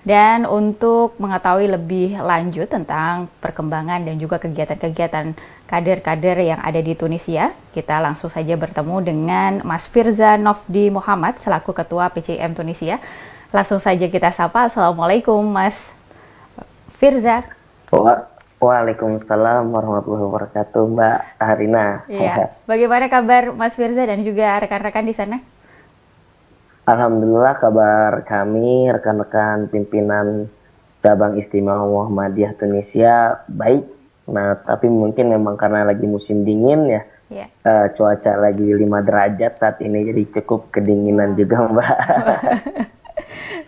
Dan untuk mengetahui lebih lanjut tentang perkembangan dan juga kegiatan-kegiatan kader-kader yang ada di Tunisia, kita langsung saja bertemu dengan Mas Firza Nofdi Muhammad selaku Ketua PCIM Tunisia. Langsung saja kita sapa. Assalamualaikum Mas Firza. Waalaikumsalam warahmatullahi wabarakatuh, Mbak Arina. Iya, bagaimana kabar Mas Firza dan juga rekan-rekan di sana? Alhamdulillah kabar kami, rekan-rekan pimpinan cabang istimewa Muhammadiyah Tunisia baik. Nah, tapi mungkin memang karena lagi musim dingin ya, Iya. cuaca lagi 5 derajat saat ini, jadi cukup kedinginan Wow. juga, Mbak.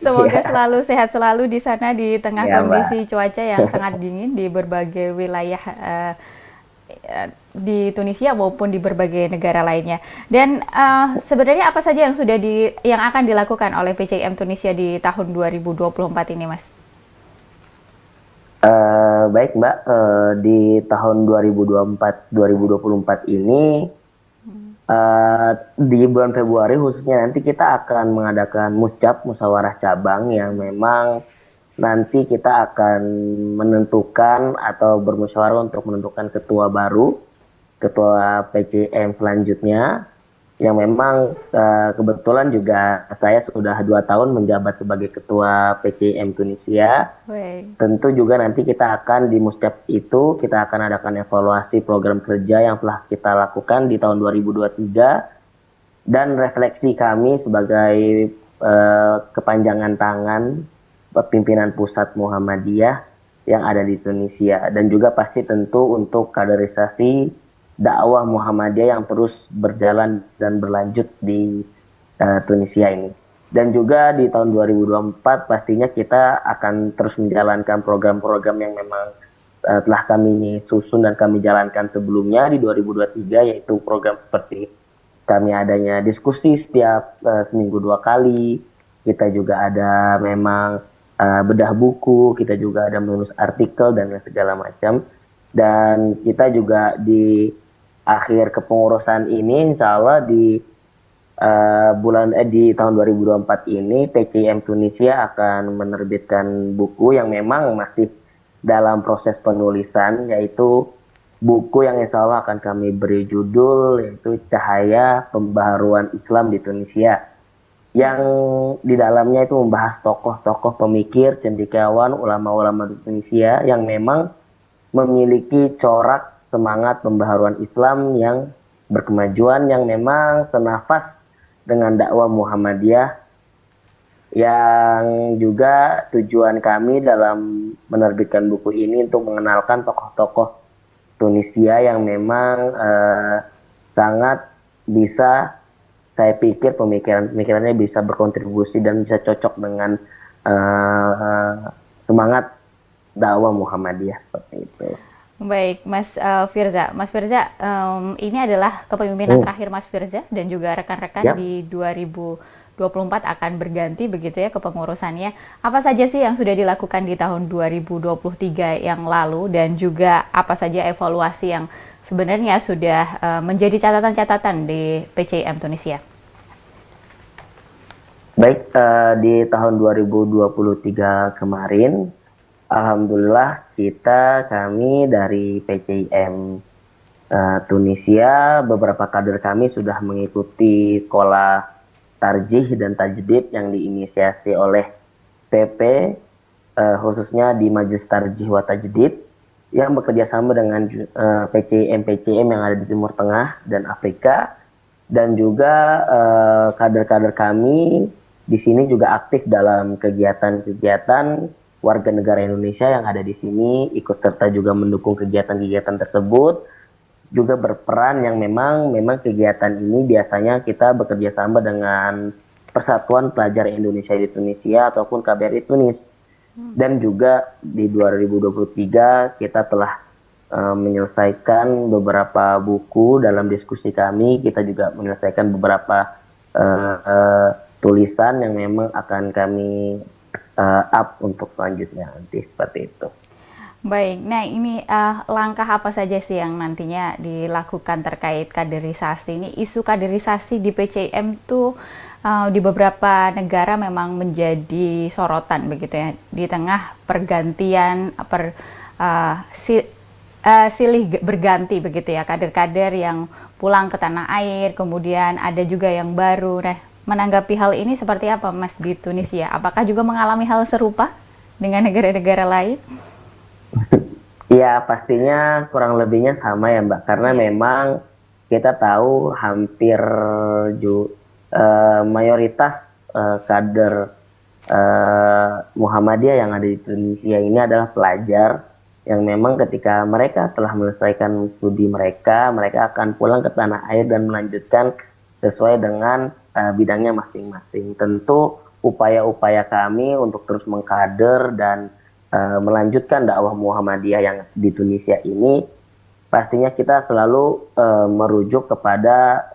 Semoga Iya, selalu sehat selalu di sana di tengah iya, Mbak. kondisi cuaca yang sangat dingin di berbagai wilayah di Tunisia maupun di berbagai negara lainnya. Dan sebenarnya apa saja yang yang akan dilakukan oleh PCIM Tunisia di tahun 2024 ini, Mas? Baik, Mbak. Di tahun 2024 ini, di bulan Februari khususnya nanti kita akan mengadakan musyawarah cabang yang memang nanti kita akan menentukan atau bermusyawarah untuk menentukan ketua baru, ketua PCM selanjutnya, yang memang kebetulan juga saya sudah 2 tahun menjabat sebagai ketua PCM Tunisia. Baik. Tentu juga nanti kita akan di Muscap itu kita akan adakan evaluasi program kerja yang telah kita lakukan di tahun 2023 dan refleksi kami sebagai kepanjangan tangan pimpinan pusat Muhammadiyah yang ada di Tunisia, dan juga pasti tentu untuk kaderisasi dakwah Muhammadiyah yang terus berjalan dan berlanjut di Tunisia ini. Dan juga di tahun 2024 pastinya kita akan terus menjalankan program-program yang memang telah kami susun dan kami jalankan sebelumnya di 2023, yaitu program seperti kami adanya diskusi setiap seminggu 2 kali. Kita juga ada memang bedah buku, kita juga ada menulis artikel dan segala macam. Dan kita juga di akhir kepengurusan ini, insya Allah di tahun 2024 ini PCIM Tunisia akan menerbitkan buku yang memang masih dalam proses penulisan, yaitu buku yang insya Allah akan kami beri judul yaitu Cahaya Pembaharuan Islam di Tunisia, yang di dalamnya itu membahas tokoh-tokoh pemikir, cendekiawan, ulama-ulama di Tunisia yang memang memiliki corak semangat pembaharuan Islam yang berkemajuan, yang memang senafas dengan dakwah Muhammadiyah, yang juga tujuan kami dalam menerbitkan buku ini untuk mengenalkan tokoh-tokoh Tunisia yang memang sangat bisa, saya pikir pemikirannya bisa berkontribusi dan bisa cocok dengan semangat dakwah Muhammadiyah seperti itu. Baik, Mas Firza. Mas Firza, ini adalah kepemimpinan terakhir Mas Firza dan juga rekan-rekan Ya. di 2024 akan berganti begitu ya kepengurusannya. Apa saja sih yang sudah dilakukan di tahun 2023 yang lalu dan juga apa saja evaluasi yang sebenarnya sudah menjadi catatan-catatan di PCIM Tunisia? Baik, di tahun 2023 kemarin, alhamdulillah kami dari PCIM Tunisia, beberapa kader kami sudah mengikuti sekolah tarjih dan tajdid yang diinisiasi oleh PP, khususnya di Majelis Tarjih wa Tajdid, yang bekerja sama dengan PCM yang ada di Timur Tengah dan Afrika. Dan juga kader-kader kami di sini juga aktif dalam kegiatan-kegiatan warga negara Indonesia yang ada di sini, ikut serta juga mendukung kegiatan-kegiatan tersebut, juga berperan yang memang kegiatan ini biasanya kita bekerja sama dengan Persatuan Pelajar Indonesia di Tunisia ataupun KBRI Tunis. Dan juga di 2023 kita telah menyelesaikan beberapa buku dalam diskusi kami. Kita juga menyelesaikan beberapa tulisan yang memang akan kami up untuk selanjutnya nanti, seperti itu. Baik, nah ini langkah apa saja sih yang nantinya dilakukan terkait kaderisasi ini? Isu kaderisasi di PCM tuh di beberapa negara memang menjadi sorotan begitu ya. Di tengah pergantian silih berganti begitu ya, kader-kader yang pulang ke tanah air, kemudian ada juga yang baru. Nah, menanggapi hal ini seperti apa Mas di Tunisia? Apakah juga mengalami hal serupa dengan negara-negara lain? Ya, pastinya kurang lebihnya sama ya, Mbak. Karena Iya. memang kita tahu hampir mayoritas kader Muhammadiyah yang ada di Tunisia ini adalah pelajar yang memang ketika mereka telah menyelesaikan studi mereka, mereka akan pulang ke tanah air dan melanjutkan sesuai dengan bidangnya masing-masing. Tentu upaya-upaya kami untuk terus mengkader dan melanjutkan dakwah Muhammadiyah yang di Tunisia ini, pastinya kita selalu merujuk kepada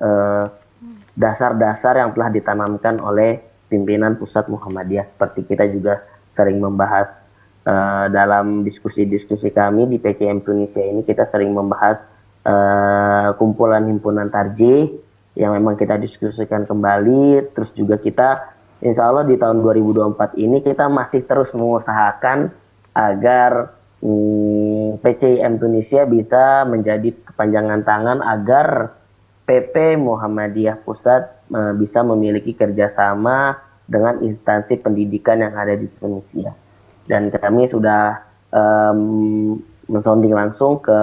dasar-dasar yang telah ditanamkan oleh pimpinan pusat Muhammadiyah. Seperti kita juga sering membahas dalam diskusi-diskusi kami di PCM Tunisia ini, kita sering membahas kumpulan himpunan tarjih yang memang kita diskusikan kembali. Terus juga kita insya Allah di tahun 2024 ini kita masih terus mengusahakan agar PCIM Tunisia bisa menjadi kepanjangan tangan agar PP Muhammadiyah Pusat bisa memiliki kerjasama dengan instansi pendidikan yang ada di Tunisia. Dan kami sudah mensonding langsung ke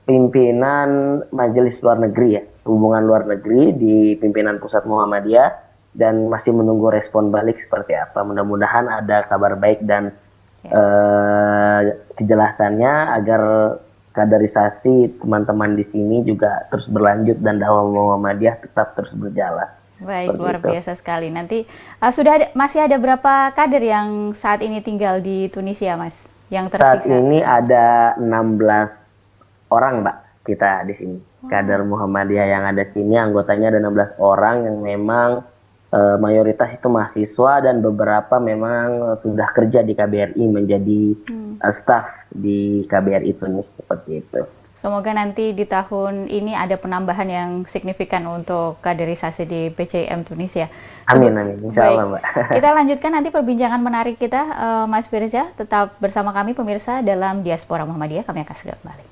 pimpinan Majelis Luar Negeri ya, hubungan luar negeri di pimpinan Pusat Muhammadiyah, dan masih menunggu respon balik seperti apa. Mudah-mudahan ada kabar baik dan Ya. kejelasannya agar kaderisasi teman-teman di sini juga terus berlanjut dan dakwah Muhammadiyah tetap terus berjalan. Baik, Seperti luar itu. biasa sekali. Nanti masih ada berapa kader yang saat ini tinggal di Tunisia, Mas? Yang Saat tersisa? ini ada 16 orang, Mbak, kita di sini. Wow. Kader Muhammadiyah yang ada di sini, anggotanya ada 16 orang yang memang mayoritas itu mahasiswa dan beberapa memang sudah kerja di KBRI menjadi staf di KBRI Tunis, seperti itu. Semoga nanti di tahun ini ada penambahan yang signifikan untuk kaderisasi di PCM Tunisia. Amin, amin. Insya Baik, Allah, Mbak. kita lanjutkan nanti perbincangan menarik kita, Mas Firza. Tetap bersama kami pemirsa dalam Diaspora Muhammadiyah. Kami akan segera kembali.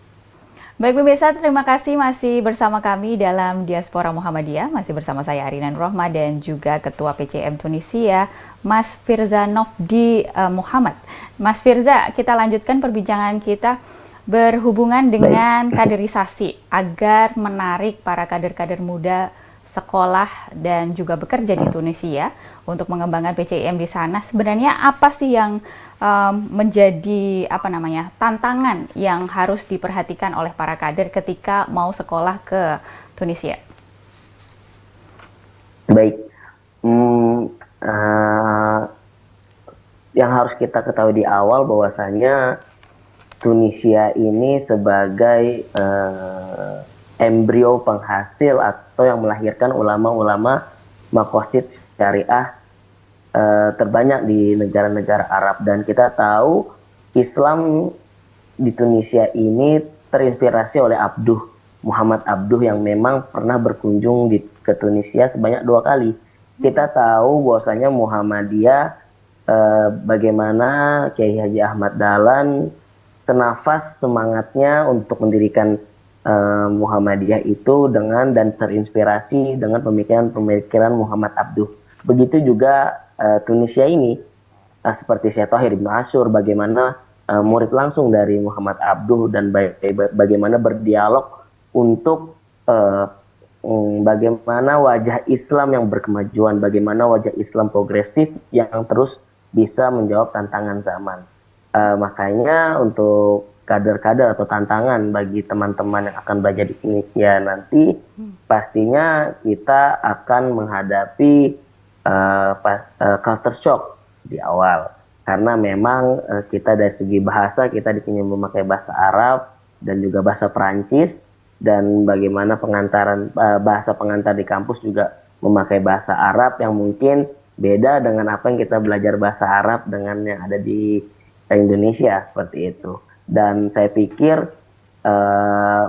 Baik pemirsa, terima kasih masih bersama kami dalam Diaspora Muhammadiyah. Masih bersama saya Arina Rohma dan juga Ketua PCM Tunisia, Mas Firza Nofdi Muhammad. Mas Firza, kita lanjutkan perbincangan kita berhubungan dengan kaderisasi agar menarik para kader-kader muda sekolah dan juga bekerja di Tunisia untuk mengembangkan PCIM di sana. Sebenarnya apa sih yang menjadi tantangan yang harus diperhatikan oleh para kader ketika mau sekolah ke Tunisia? Baik. Yang harus kita ketahui di awal bahwasanya Tunisia ini sebagai embrio penghasil atau yang melahirkan ulama-ulama maqasid syariah terbanyak di negara-negara Arab, dan kita tahu Islam di Tunisia ini terinspirasi oleh Muhammad Abduh yang memang pernah berkunjung ke Tunisia sebanyak 2 kali. Kita tahu bahwasanya Muhammadiyah bagaimana Kiai Haji Ahmad Dahlan senafas semangatnya untuk mendirikan Muhammadiyah itu dengan dan terinspirasi dengan pemikiran-pemikiran Muhammad Abduh. Begitu juga Tunisia ini seperti Syekh Thahir Ibn Asyur, bagaimana murid langsung dari Muhammad Abduh dan bagaimana berdialog untuk bagaimana wajah Islam yang berkemajuan, bagaimana wajah Islam progresif yang terus bisa menjawab tantangan zaman. Makanya untuk kader-kader atau tantangan bagi teman-teman yang akan belajar di Indonesia nanti, pastinya kita akan menghadapi culture shock di awal. Karena memang kita dari segi bahasa, kita di sini memakai bahasa Arab dan juga bahasa Perancis, dan bagaimana bahasa pengantar di kampus juga memakai bahasa Arab yang mungkin beda dengan apa yang kita belajar bahasa Arab dengan yang ada di Indonesia seperti itu. Dan saya pikir eh,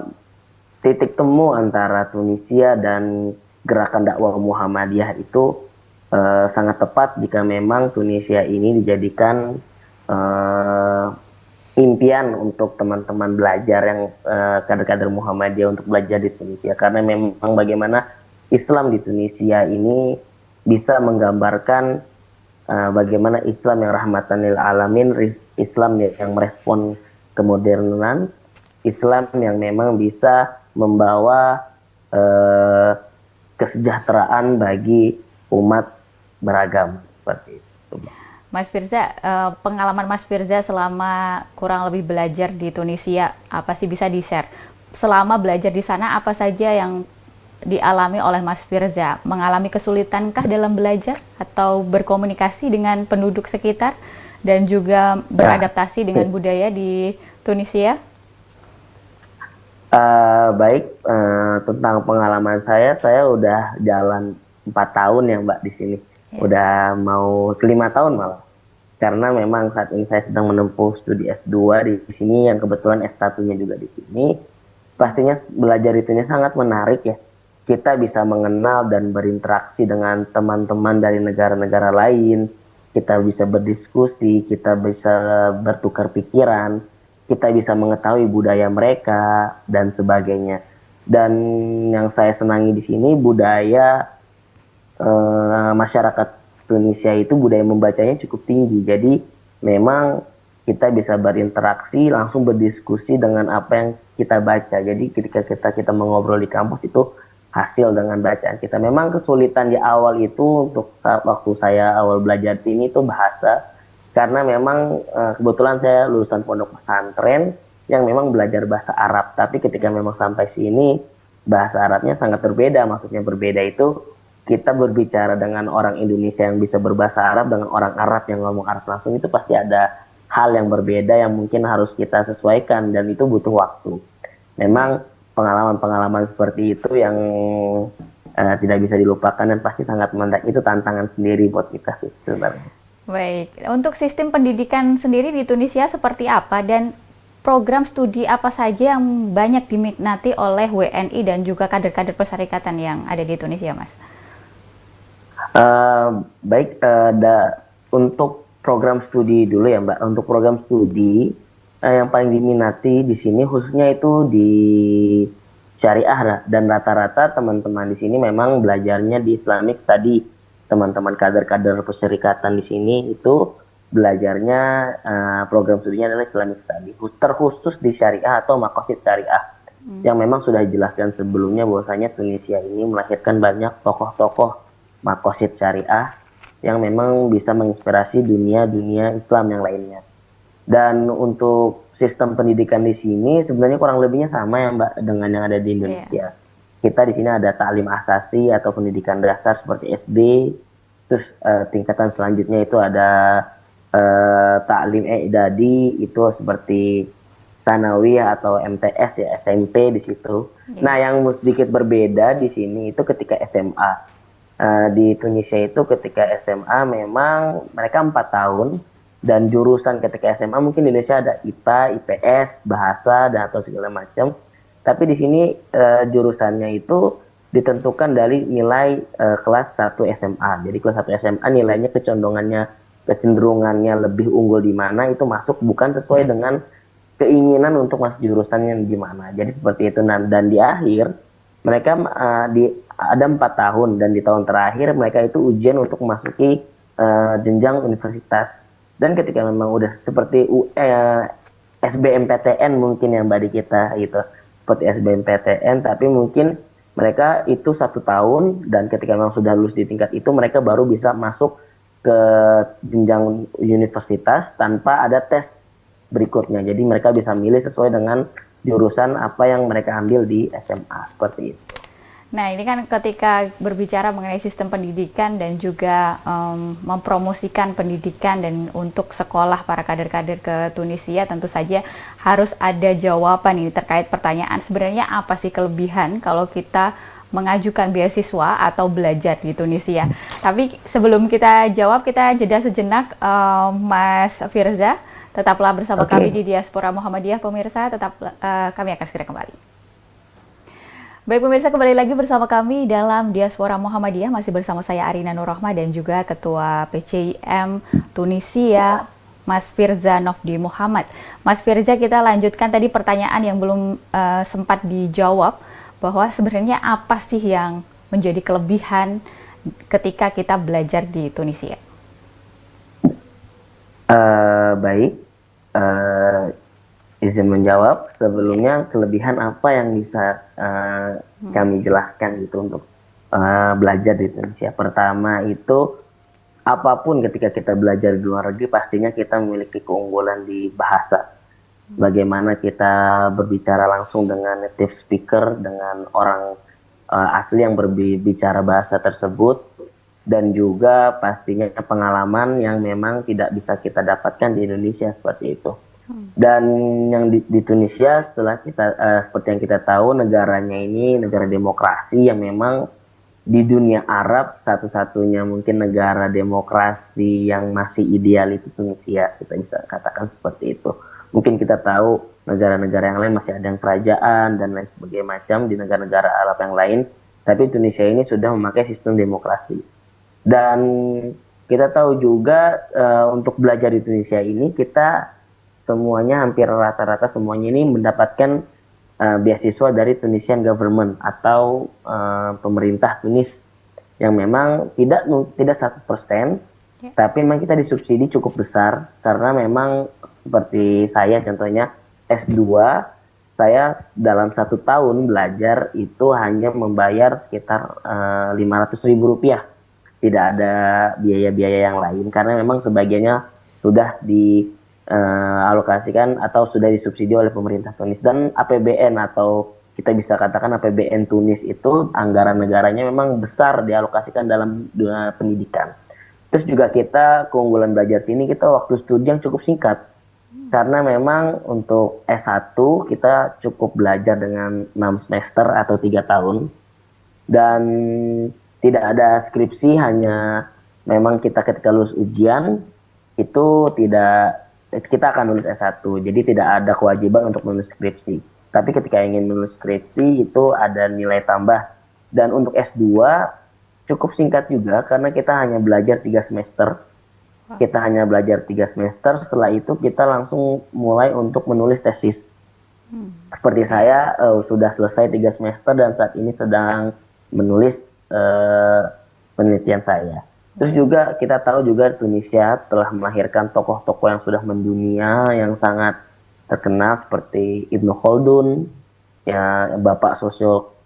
titik temu antara Tunisia dan gerakan dakwah Muhammadiyah itu sangat tepat jika memang Tunisia ini dijadikan eh, impian untuk teman-teman belajar yang kader-kader Muhammadiyah untuk belajar di Tunisia, karena memang bagaimana Islam di Tunisia ini bisa menggambarkan bagaimana Islam yang rahmatan lil alamin, Islam yang merespon kemodernan, Islam yang memang bisa membawa eh, kesejahteraan bagi umat beragam seperti itu. Mas Firza, pengalaman Mas Firza selama kurang lebih belajar di Tunisia, apa sih bisa di-share? Selama belajar di sana, apa saja yang dialami oleh Mas Firza? Mengalami kesulitankah dalam belajar atau berkomunikasi dengan penduduk sekitar dan juga beradaptasi dengan budaya di Tunisia? Baik, tentang pengalaman saya udah jalan 4 tahun ya Mbak di sini. Udah mau 5 tahun malah. Karena memang saat ini saya sedang menempuh studi S2 di sini, yang kebetulan S1-nya juga di sini. Pastinya belajar itu sangat menarik ya. Kita bisa mengenal dan berinteraksi dengan teman-teman dari negara-negara lain. Kita bisa berdiskusi, kita bisa bertukar pikiran, kita bisa mengetahui budaya mereka dan sebagainya. Dan yang saya senangi di sini budaya masyarakat Tunisia itu, budaya membacanya cukup tinggi. Jadi memang kita bisa berinteraksi, langsung berdiskusi dengan apa yang kita baca. Jadi ketika kita mengobrol di kampus itu hasil dengan bacaan kita. Memang kesulitan di awal itu untuk waktu saya awal belajar di sini itu bahasa, karena memang kebetulan saya lulusan pondok pesantren yang memang belajar bahasa Arab. Tapi ketika memang sampai sini bahasa Arabnya sangat berbeda. Maksudnya berbeda itu kita berbicara dengan orang Indonesia yang bisa berbahasa Arab dengan orang Arab yang ngomong Arab langsung, itu pasti ada hal yang berbeda yang mungkin harus kita sesuaikan, dan itu butuh waktu. Memang pengalaman-pengalaman seperti itu yang tidak bisa dilupakan dan pasti sangat menantang. Itu tantangan sendiri buat kita sih sebenarnya. Baik, untuk sistem pendidikan sendiri di Tunisia seperti apa, dan program studi apa saja yang banyak diminati oleh WNI dan juga kader-kader perserikatan yang ada di Tunisia, Mas? Baik, untuk program studi dulu ya Mbak. Untuk program studi yang paling diminati di sini khususnya itu di syariah, dan rata-rata teman-teman di sini memang belajarnya di Islamic Study. Teman-teman kader-kader perserikatan di sini itu belajarnya program studinya adalah Islamic Study, terkhusus di syariah atau maqasid syariah. Yang memang sudah dijelaskan sebelumnya bahwasanya Tunisia ini melahirkan banyak tokoh-tokoh maqasid syariah yang memang bisa menginspirasi dunia Islam yang lainnya. Dan untuk sistem pendidikan di sini sebenarnya kurang lebihnya sama ya Mbak dengan yang ada di Indonesia. Kita di sini ada ta'lim asasi atau pendidikan dasar seperti SD, terus tingkatan selanjutnya itu ada ta'lim i'dadi, itu seperti sanawiyah atau MTS ya, SMP di situ. Nah, yang sedikit berbeda di sini itu ketika SMA. Di Tunisia itu ketika SMA memang mereka 4 tahun, dan jurusan ketika SMA mungkin di Indonesia ada IPA, IPS, bahasa, dan atau segala macam. Tapi di sini jurusannya itu ditentukan dari nilai kelas 1 SMA. Jadi kelas 1 SMA nilainya kecenderungannya lebih unggul di mana itu masuk, bukan sesuai dengan keinginan untuk masuk jurusannya di mana. Jadi seperti itu. Dan di akhir mereka ada 4 tahun, dan di tahun terakhir mereka itu ujian untuk memasuki jenjang universitas. Dan ketika memang udah seperti SBMPTN mungkin yang Mbak di kita gitu, seperti SBMPTN, tapi mungkin mereka itu 1 tahun, dan ketika memang sudah lulus di tingkat itu mereka baru bisa masuk ke jenjang universitas tanpa ada tes berikutnya. Jadi mereka bisa milih sesuai dengan jurusan apa yang mereka ambil di SMA, seperti itu. Nah, ini kan ketika berbicara mengenai sistem pendidikan dan juga mempromosikan pendidikan dan untuk sekolah para kader-kader ke Tunisia, tentu saja harus ada jawaban ini terkait pertanyaan sebenarnya apa sih kelebihan kalau kita mengajukan beasiswa atau belajar di Tunisia. Tapi sebelum kita jawab, kita jeda sejenak, Mas Firza. Tetaplah bersama Oke. kami di Diaspora Muhammadiyah, pemirsa. Kami akan segera kembali. Baik pemirsa, kembali lagi bersama kami dalam Diaspora Muhammadiyah, masih bersama saya Arina Nurrohmah dan juga Ketua PCIM Tunisia, Mas Firza Nofdi Muhammad. Mas Firza, kita lanjutkan tadi pertanyaan yang belum sempat dijawab, bahwa sebenarnya apa sih yang menjadi kelebihan ketika kita belajar di Tunisia? Baik, izin menjawab. Sebelumnya, kelebihan apa yang bisa kami jelaskan gitu untuk belajar di Indonesia. Pertama itu, apapun ketika kita belajar di luar negeri, pastinya kita memiliki keunggulan di bahasa. Bagaimana kita berbicara langsung dengan native speaker, dengan orang asli yang berbicara bahasa tersebut, dan juga pastinya pengalaman yang memang tidak bisa kita dapatkan di Indonesia seperti itu. Dan yang di Tunisia, setelah kita seperti yang kita tahu, negaranya ini negara demokrasi yang memang di dunia Arab satu-satunya mungkin negara demokrasi yang masih ideal itu Tunisia, kita bisa katakan seperti itu. Mungkin kita tahu negara-negara yang lain masih ada yang kerajaan dan lain sebagainya macam di negara-negara Arab yang lain, tapi Tunisia ini sudah memakai sistem demokrasi. Dan kita tahu juga untuk belajar di Tunisia ini, kita semuanya, hampir rata-rata semuanya ini mendapatkan beasiswa dari Tunisian government atau pemerintah Tunis, yang memang tidak 100%, tapi memang kita disubsidi cukup besar, karena memang seperti saya contohnya S2, saya dalam 1 tahun belajar itu hanya membayar sekitar 500.000 rupiah. Tidak ada biaya-biaya yang lain, karena memang sebagiannya sudah dialokasikan atau sudah disubsidi oleh pemerintah Tunis. Dan APBN, atau kita bisa katakan APBN Tunis itu, anggaran negaranya memang besar dialokasikan dalam dunia pendidikan. Terus juga kita, keunggulan belajar sini, kita waktu studi yang cukup singkat, karena memang untuk S1 kita cukup belajar dengan 6 semester atau 3 tahun, dan tidak ada skripsi, hanya memang kita ketika lulus ujian itu kita akan nulis S1, jadi tidak ada kewajiban untuk menulis skripsi. Tapi ketika ingin menulis skripsi itu ada nilai tambah. Dan untuk S2 cukup singkat juga, karena kita hanya belajar 3 semester. Kita hanya belajar 3 semester, setelah itu kita langsung mulai untuk menulis tesis. Seperti saya sudah selesai 3 semester dan saat ini sedang menulis penelitian saya. Terus juga kita tahu juga Tunisia telah melahirkan tokoh-tokoh yang sudah mendunia, yang sangat terkenal seperti Ibnu Khaldun, ya, bapak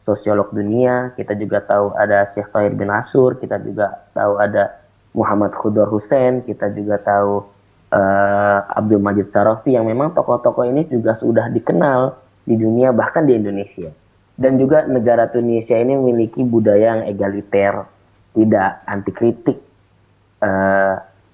sosiolog dunia. Kita juga tahu ada Syekh Tahir bin Ashur, kita juga tahu ada Muhammad Khudor Hussein, kita juga tahu Abdul Majid Sarafi, yang memang tokoh-tokoh ini juga sudah dikenal di dunia, bahkan di Indonesia. Dan juga negara Tunisia ini memiliki budaya yang egaliter, tidak anti kritik,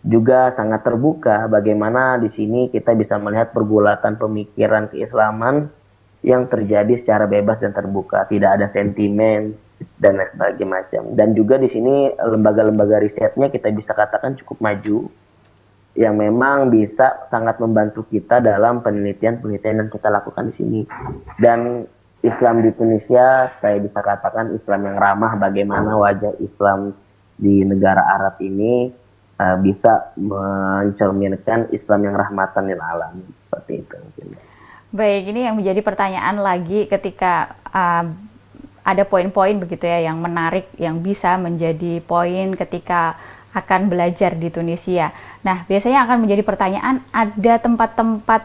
juga sangat terbuka. Bagaimana di sini kita bisa melihat pergulatan pemikiran keislaman yang terjadi secara bebas dan terbuka, tidak ada sentimen dan lain sebagainya macam. Dan juga di sini lembaga-lembaga risetnya kita bisa katakan cukup maju, yang memang bisa sangat membantu kita dalam penelitian-penelitian yang kita lakukan di sini. Dan Islam di Tunisia, saya bisa katakan Islam yang ramah. Bagaimana wajah Islam di negara Arab ini bisa mencerminkan Islam yang rahmatan lil alamin, seperti itu. Baik, ini yang menjadi pertanyaan lagi ketika ada poin-poin begitu ya yang menarik, yang bisa menjadi poin ketika akan belajar di Tunisia. Nah, biasanya akan menjadi pertanyaan, ada tempat-tempat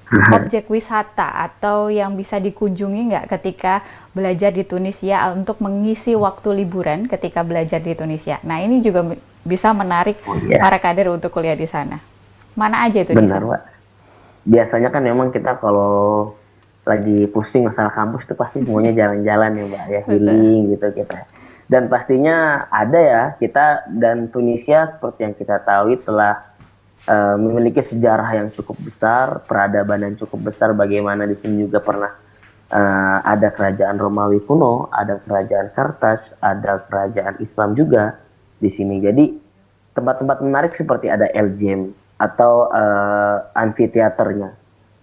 objek wisata atau yang bisa dikunjungi nggak ketika belajar di Tunisia untuk mengisi waktu liburan ketika belajar di Tunisia? Nah, ini juga bisa menarik para kader untuk kuliah di sana. Mana aja itu? Benar, Pak. Biasanya kan memang kita kalau lagi pusing masalah kampus itu pasti semuanya jalan-jalan ya, Mbak, ya, healing gitu kita. Dan pastinya ada ya, kita dan Tunisia seperti yang kita tahu telah memiliki sejarah yang cukup besar, peradaban yang cukup besar. Bagaimana di sini juga pernah ada kerajaan Romawi kuno, ada kerajaan Kartas, ada kerajaan Islam juga di sini. Jadi tempat-tempat menarik seperti ada Eljem, atau amfiteaternya.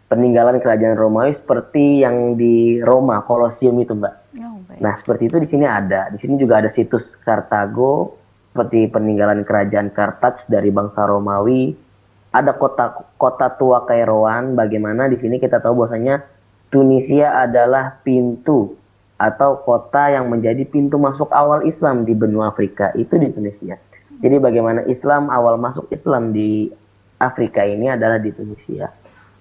Peninggalan kerajaan Romawi seperti yang di Roma, Kolosium itu, Mbak. Oh, baik. Nah, seperti itu di sini ada. Di sini juga ada situs Kartago, seperti peninggalan kerajaan Kartaks dari bangsa Romawi. Ada kota tua Kairouan, bagaimana di sini kita tahu bahwasanya Tunisia adalah pintu atau kota yang menjadi pintu masuk awal Islam di benua Afrika, itu di Tunisia. Jadi bagaimana Islam, awal masuk Islam di Afrika ini adalah di Tunisia.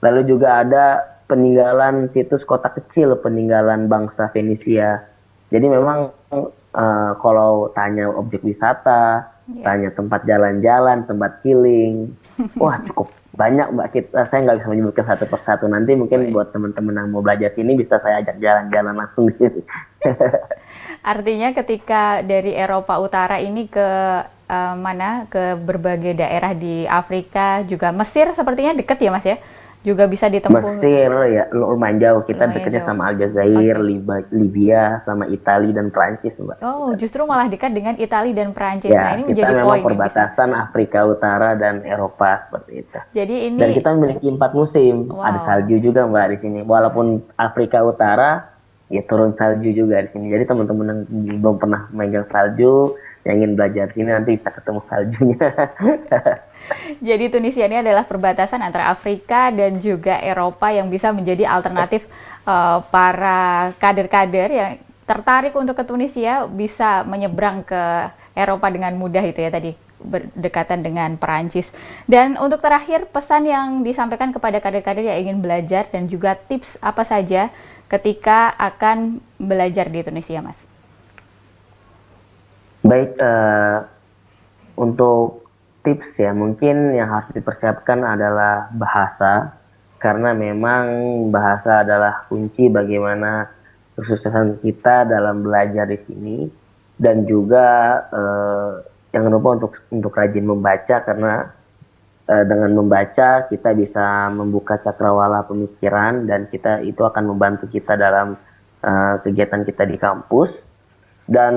Lalu juga ada peninggalan situs kota kecil, peninggalan bangsa Venesia. Jadi memang kalau tanya objek wisata, tanya tempat jalan-jalan, tempat healing, wah cukup banyak Mbak. Saya nggak bisa menyebutkan satu persatu. Nanti mungkin buat teman-teman yang mau belajar sini bisa saya ajak jalan-jalan langsung di sini. Artinya ketika dari Eropa Utara ini ke mana, ke berbagai daerah di Afrika, juga Mesir sepertinya dekat ya Mas ya? Juga bisa ditempuh. Mesir ya lumayan jauh. Kita Lumayan dekatnya jauh. sama Aljazair, Oke. Libya, sama Italia dan Prancis Mbak. Oh, justru malah dekat dengan Italia dan Prancis. Nah, Ya, ini kita menjadi memang poin yang bisa. perbatasan Afrika Utara dan Eropa seperti itu. Jadi Dan ini, kita memiliki 4 musim. Ada wow, salju juga Mbak di sini. Walaupun Afrika Utara, ya turun salju juga di sini. Jadi teman-teman yang belum pernah megang salju, yang ingin belajar di sini nanti bisa ketemu saljunya. jadi Tunisia ini adalah perbatasan antara Afrika dan juga Eropa yang bisa menjadi alternatif para kader-kader yang tertarik untuk ke Tunisia bisa menyeberang ke Eropa dengan mudah itu ya tadi berdekatan dengan Perancis. Dan untuk terakhir pesan yang disampaikan kepada kader-kader yang ingin belajar dan juga tips apa saja ketika akan belajar di Tunisia, Mas? Baik, untuk tips ya, mungkin yang harus dipersiapkan adalah bahasa, karena memang bahasa adalah kunci bagaimana kesuksesan kita dalam belajar di sini, dan juga jangan lupa untuk rajin membaca, karena dengan membaca kita bisa membuka cakrawala pemikiran dan itu akan membantu kita dalam kegiatan kita di kampus. Dan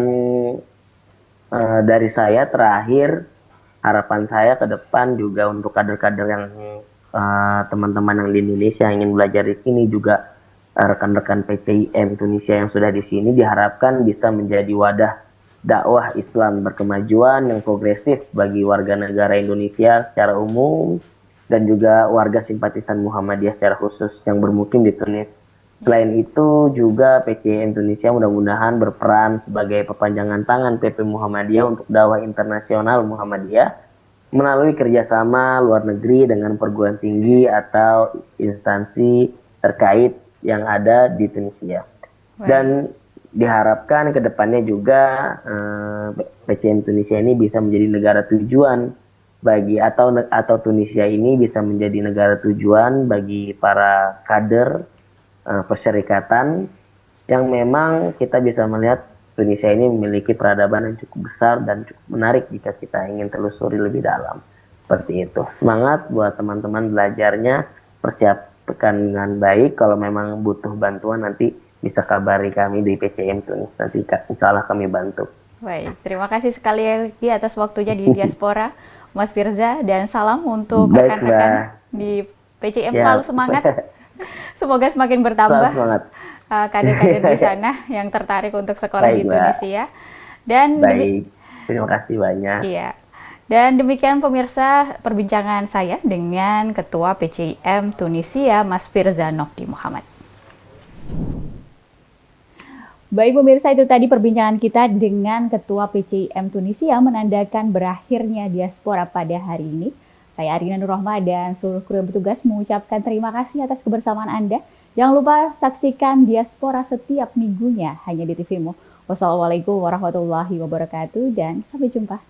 dari saya terakhir, harapan saya ke depan juga untuk kader-kader yang teman-teman yang di Indonesia yang ingin belajar di sini, juga rekan-rekan PCIM Tunisia yang sudah di sini, diharapkan bisa menjadi wadah dakwah Islam berkemajuan yang progresif bagi warga negara Indonesia secara umum dan juga warga simpatisan Muhammadiyah secara khusus yang bermukim di Tunis. Selain itu juga PCI Indonesia mudah-mudahan berperan sebagai perpanjangan tangan PP Muhammadiyah untuk dakwah internasional Muhammadiyah melalui kerjasama luar negeri dengan perguruan tinggi atau instansi terkait yang ada di Tunisia. Dan diharapkan ke depannya juga PCM Tunisia ini bisa menjadi negara tujuan bagi atau Tunisia ini bisa menjadi negara tujuan bagi para kader persyarikatan yang memang kita bisa melihat Tunisia ini memiliki peradaban yang cukup besar dan cukup menarik jika kita ingin telusuri lebih dalam. Seperti itu. Semangat buat teman-teman belajarnya, persiapkan dengan baik. Kalau memang butuh bantuan nanti bisa kabari kami di PCM Tunis, nanti insya Allah kami bantu. Baik, terima kasih sekali lagi atas waktunya di Diaspora, Mas Firza, dan salam untuk rekan-rekan di PCM, selalu semangat. Semoga semakin bertambah kader-kader di sana yang tertarik untuk sekolah di Tunisia. Dan terima kasih banyak. Iya. Dan demikian pemirsa perbincangan saya dengan Ketua PCIM Tunisia, Mas Firza Nofdi Muhammad. Baik pemirsa, itu tadi perbincangan kita dengan Ketua PCIM Tunisia menandakan berakhirnya diaspora pada hari ini. Saya Arina Nurrohma dan seluruh kru yang bertugas mengucapkan terima kasih atas kebersamaan Anda. Jangan lupa saksikan Diaspora setiap minggunya hanya di TV-mu. Wassalamualaikum warahmatullahi wabarakatuh dan sampai jumpa.